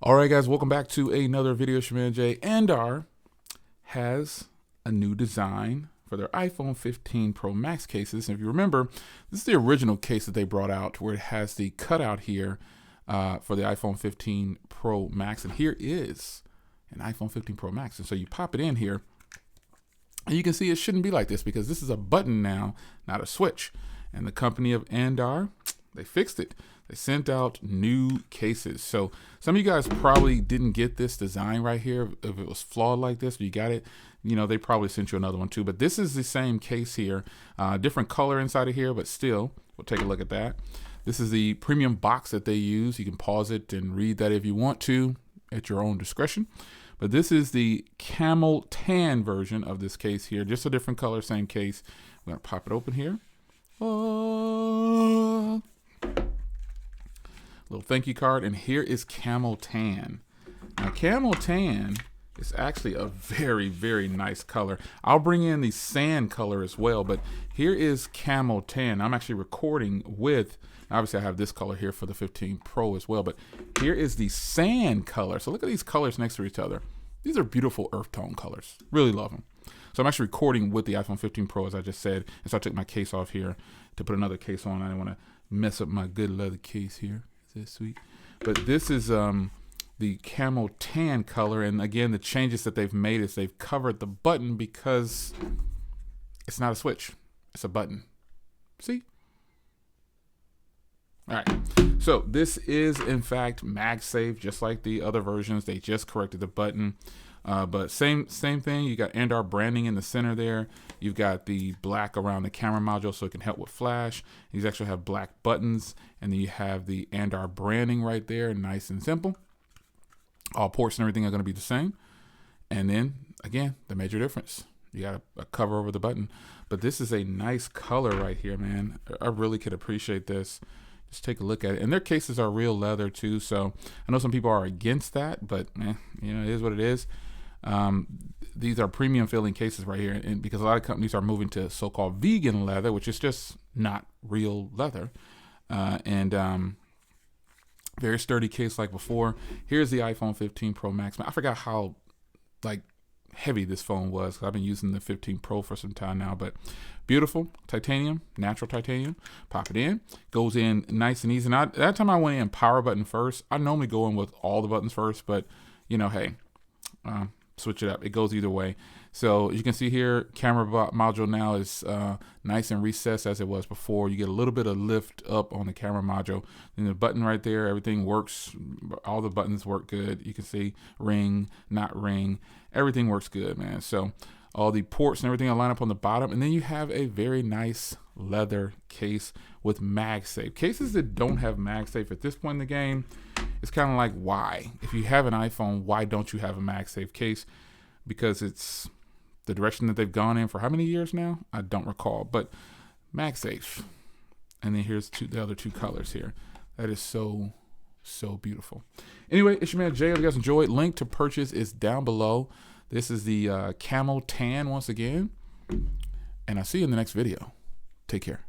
All right, guys, welcome back to another video. It's your man Jay. Andar has a new design for their iPhone 15 Pro Max cases. And if you remember, this is the original case that they brought out where it has the cutout here for the iPhone 15 Pro Max. And here is an iPhone 15 Pro Max. And so you pop it in here and you can see it shouldn't be like this because this is a button now, not a switch. And the company of Andar, they fixed it. They sent out new cases. So some of you guys probably didn't get this design right here. If it was flawed like this, you got it, you know, they probably sent you another one too. But this is the same case here, different color inside of here, but still, we'll take a look at that. This is the premium box that they use. You can pause it and read that if you want to at your own discretion. But this is the camel tan version of this case here, just a different color, same case. We're gonna pop it open here. Little thank you card, and here is camel tan. Now camel tan is actually a very, very nice color. I'll bring in the sand color as well, but here is camel tan. I'm actually recording with, obviously I have this color here for the 15 Pro as well, but here is the sand color. So look at these colors next to each other. These are beautiful earth tone colors. Really love them. So I'm actually recording with the iPhone 15 Pro, as I just said, and so I took my case off here to put another case on. I didn't want to mess up my good leather case here. Is sweet? But this is the camel tan color, and again, the changes that they've made is they've covered the button because it's not a switch, it's a button. See? All right, so this is in fact MagSafe, just like the other versions. They just corrected the button, but same thing. You got Andar branding in the center there. You've got the black around the camera module so it can help with flash. These actually have black buttons, and then you have the Andar branding right there, nice and simple. All ports and everything are going to be the same. And then again, the major difference, you got a cover over the button, but this is a nice color right here, man. I really could appreciate this. Just take a look at it, and their cases are real leather too, so I know some people are against that, but you know, it is what it is. These are premium feeling cases right here, and because a lot of companies are moving to so-called vegan leather, which is just not real leather, and very sturdy case like before. Here's the iPhone 15 Pro Max. Man, I forgot how like heavy this phone was, 'cause I've been using the 15 Pro for some time now, but beautiful titanium, natural titanium. Pop it in, goes in nice and easy. Now that time I went in power button first. I normally go in with all the buttons first, but you know, hey, switch it up. It goes either way. So you can see here, camera module now is nice and recessed as it was before. You get a little bit of lift up on the camera module. And the button right there, everything works. All the buttons work good. You can see ring, not ring. Everything works good, man. So all the ports and everything will line up on the bottom. And then you have a very nice leather case with MagSafe. Cases that don't have MagSafe at this point in the game, it's kind of like, why? If you have an iPhone, why don't you have a MagSafe case? Because it's the direction that they've gone in for how many years now? I don't recall, but MagSafe. And then here's the other two colors here. That is so, so beautiful. Anyway, it's your man Jay. If you guys enjoyed, link to purchase is down below. This is the camel tan once again. And I'll see you in the next video. Take care.